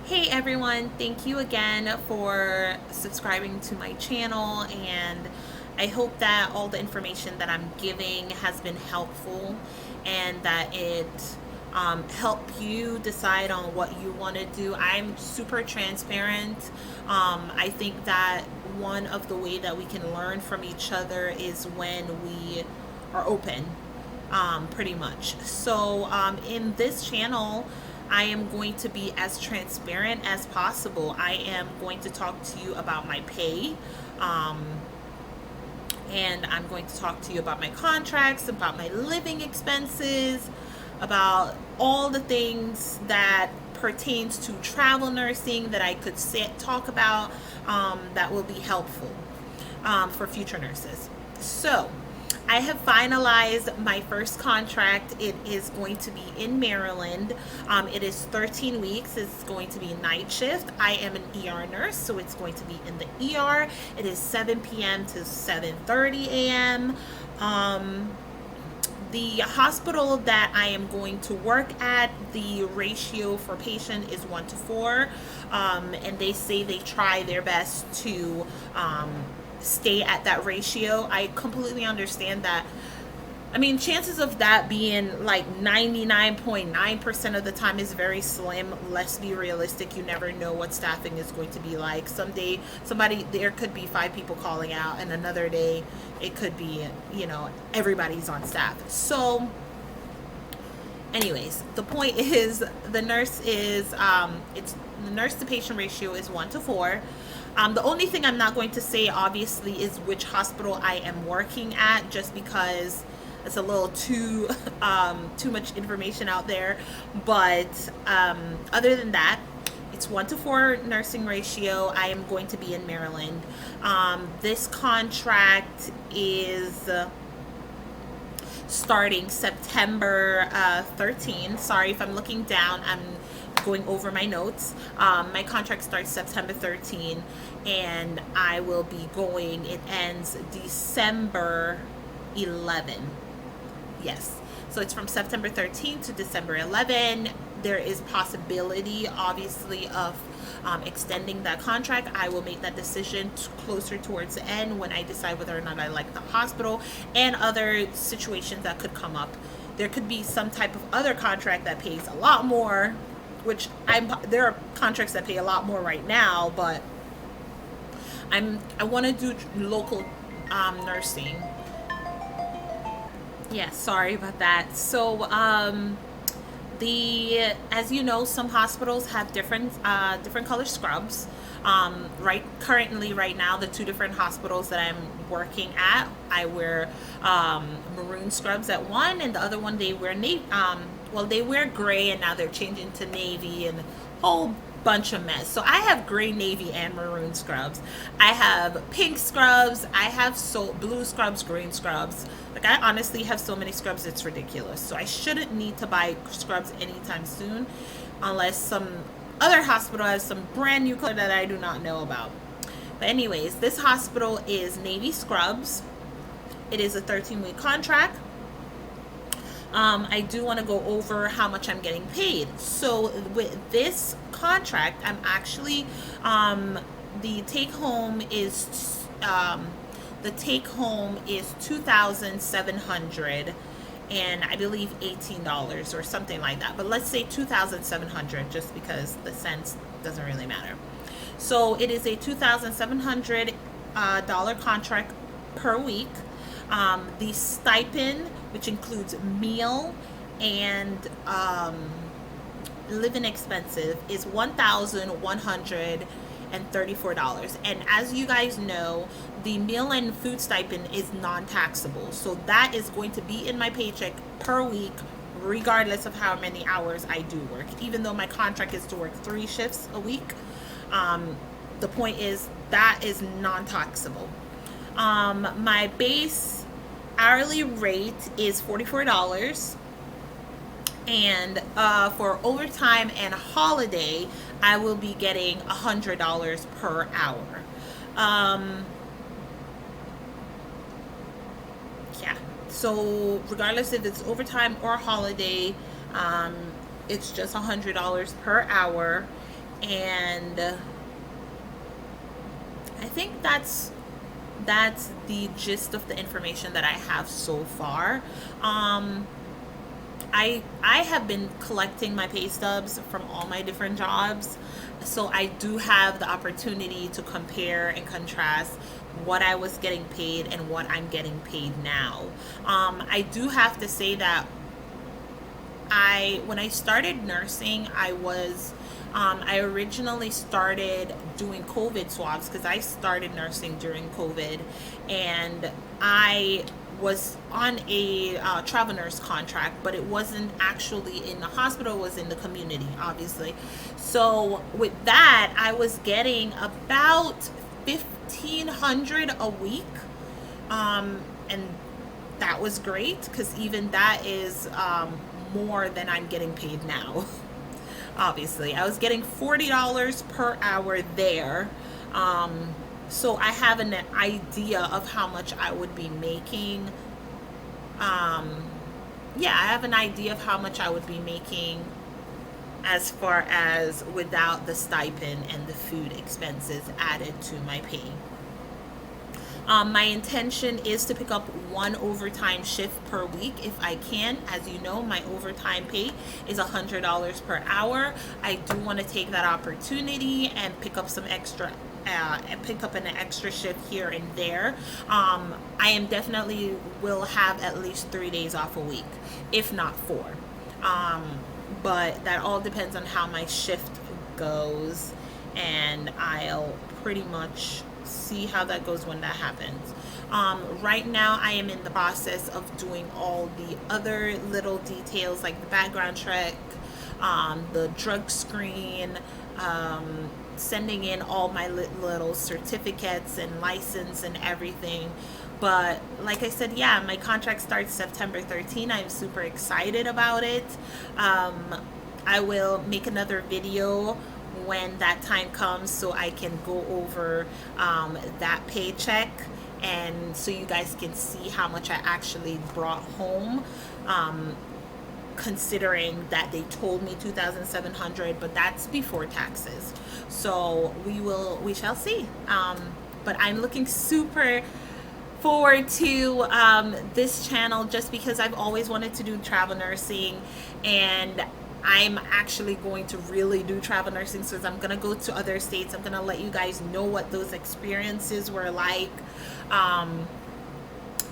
Hey everyone, thank you again for subscribing to my channel, and I hope that all the information that I'm giving has been helpful and that it help you decide on what you want to do. I'm super transparent. I think that one of the way that we can learn from each other is when we are open, pretty much. So in this channel, I am going to be as transparent as possible. I am going to talk to you about my pay, um, and I'm going to talk to you about my contracts, about my living expenses, about all the things that pertains to travel nursing that I could talk about, that will be helpful for future nurses. So, I have finalized my first contract. It is going to be in Maryland. It is 13 weeks. It's going to be night shift. I am an ER nurse, so it's going to be in the ER. It is 7 p.m. to 7:30 a.m. The hospital that I am going to work at, the ratio for patient is 1 to 4, and they say they try their best to stay at that ratio. I completely understand that. I mean, chances of that being like 99.9% of the time is very slim. Let's be realistic. You never know what staffing is going to be like. Someday, there could be 5 people calling out, and another day, it could be, everybody's on staff. So, anyways, the point is the nurse to patient ratio is 1 to 4. The only thing I'm not going to say, obviously, is which hospital I am working at, just because it's a little too much information out there. But other than that, it's 1 to 4 nursing ratio. I am going to be in Maryland. This contract is starting September 13. Sorry if I'm looking down. I'm going over my notes. My contract starts September 13, and I will be going. It ends December 11. Yes. So it's from September 13 to December 11. There is possibility, obviously, of extending that contract. I will make that decision closer towards the end when I decide whether or not I like the hospital and other situations that could come up. There could be some type of other contract that pays a lot more, which there are contracts that pay a lot more right now, but I want to do local nursing. Yeah, sorry about that. So, as you know, some hospitals have different color scrubs. Right now, the 2 different hospitals that I'm working at, I wear maroon scrubs at one, and the other one they wear navy. Well, they wear gray, and now they're changing to navy, and a whole bunch of mess. So I have gray, navy, and maroon scrubs. I have pink scrubs. I have blue scrubs, green scrubs. Like, I honestly have so many scrubs, it's ridiculous. So I shouldn't need to buy scrubs anytime soon, unless some other hospital has some brand new color that I do not know about. But anyways, this hospital is navy scrubs. It is a 13-week contract. I do want to go over how much I'm getting paid. So with this contract, I'm actually the take home is $2,700, and I believe $18 or something like that. But let's say $2,700, just because the cents doesn't really matter. So it is a $2,700 dollar contract per week. The stipend, which includes meal and living expenses, is $1,134. And as you guys know, the meal and food stipend is non-taxable. So that is going to be in my paycheck per week, regardless of how many hours I do work. Even though my contract is to work 3 shifts a week, the point is that is non-taxable. My base hourly rate is $44, and for overtime and holiday, I will be getting $100 per hour. Yeah. So regardless if it's overtime or holiday, it's just $100 per hour. And I think that's the gist of the information that I have so far. I have been collecting my pay stubs from all my different jobs, so I do have the opportunity to compare and contrast what I was getting paid and what I'm getting paid now. I do have to say that when I started nursing, I originally started doing COVID swabs because I started nursing during COVID, and I was on a travel nurse contract, but it wasn't actually in the hospital, it was in the community, obviously. So with that, I was getting about 1,500 a week, and that was great because even that is more than I'm getting paid now. Obviously, I was getting $40 per hour there. So I have an idea of how much I would be making. Yeah, I have an idea of how much I would be making as far as without the stipend and the food expenses added to my pay. My intention is to pick up one overtime shift per week if I can. As you know, my overtime pay is $100 per hour. I do want to take that opportunity and pick up some extra. And pick up an extra shift here and there. I am definitely will have at least 3 days off a week, if not 4. But that all depends on how my shift goes, and I'll pretty much see how that goes when that happens. Right now, I am in the process of doing all the other little details like the background check, the drug screen, sending in all my little certificates and license and everything. But like I said, yeah, my contract starts September 13. I'm super excited about it. I will make another video when that time comes so I can go over that paycheck, and so you guys can see how much I actually brought home, considering that they told me 2,700, but that's before taxes. So we shall see. But I'm looking super forward to this channel just because I've always wanted to do travel nursing, and I'm actually going to really do travel nursing. So I'm going to go to other states. I'm going to let you guys know what those experiences were like.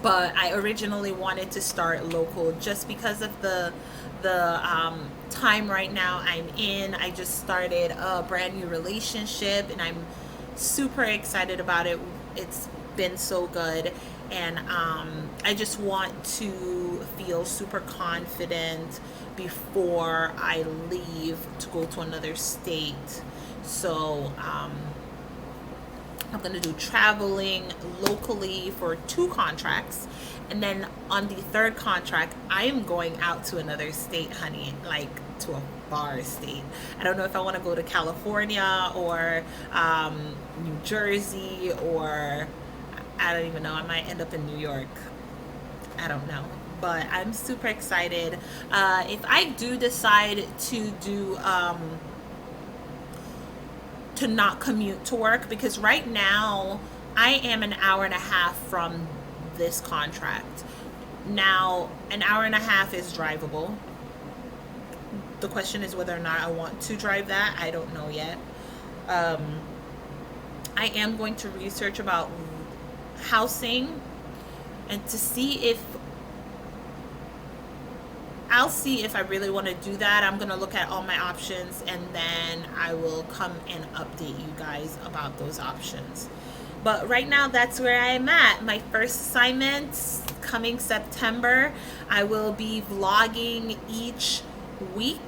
But I originally wanted to start local just because of the time right now I'm in. I just started a brand new relationship, and I'm super excited about it. It's been so good, and I just want to feel super confident before I leave to go to another state. So I'm going to do traveling locally for 2 contracts. And then on the 3rd contract, I am going out to another state, honey, like to a far state. I don't know if I want to go to California or New Jersey, or I don't even know. I might end up in New York. I don't know. But I'm super excited. If I do decide to do to not commute to work, because right now I am an hour and a half from this contract. Now, an hour and a half is drivable. The question is whether or not I want to drive that. I don't know yet. I am going to research about housing and to see if I'll see if I really want to do that. I'm going to look at all my options, and then I will come and update you guys about those options. But right now, that's where I am at. My first assignment coming September. I will be vlogging each week.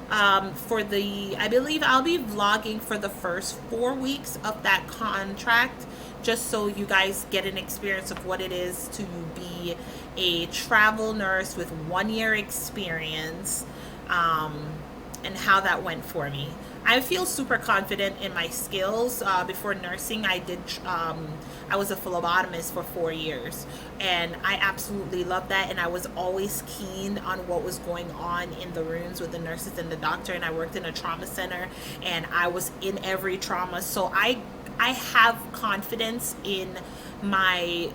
I believe I'll be vlogging for the first 4 weeks of that contract, just so you guys get an experience of what it is to be a travel nurse with 1 year experience, and how that went for me. I feel super confident in my skills. Before nursing, I was a phlebotomist for 4 years, and I absolutely loved that. And I was always keen on what was going on in the rooms with the nurses and the doctor. And I worked in a trauma center, and I was in every trauma. So I have confidence in my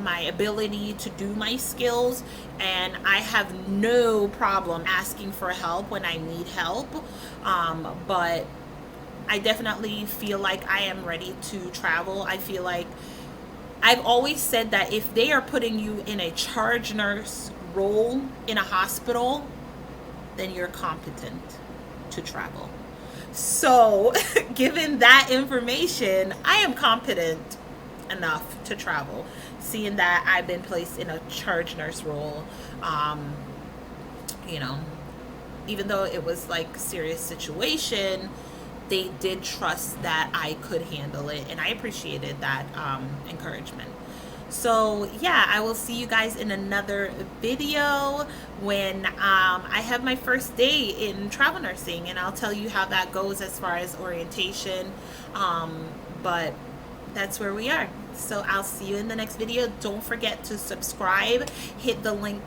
my ability to do my skills, and I have no problem asking for help when I need help. But I definitely feel like I am ready to travel. I feel like I've always said that if they are putting you in a charge nurse role in a hospital, then you're competent to travel. So, given that information, I am competent enough to travel. Seeing that I've been placed in a charge nurse role, um, you know, even though it was like a serious situation, they did trust that I could handle it, and I appreciated that encouragement. So yeah, I will see you guys in another video when I have my first day in travel nursing, and I'll tell you how that goes as far as orientation. But that's where we are. So I'll see you in the next video. Don't forget to subscribe. Hit the link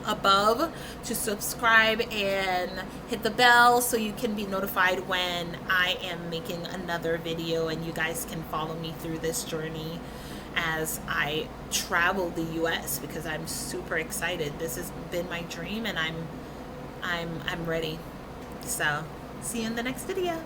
above to subscribe, and hit the bell so you can be notified when I am making another video, and you guys can follow me through this journey as I travel the US, because I'm super excited. This has been my dream, and I'm ready. So see you in the next video.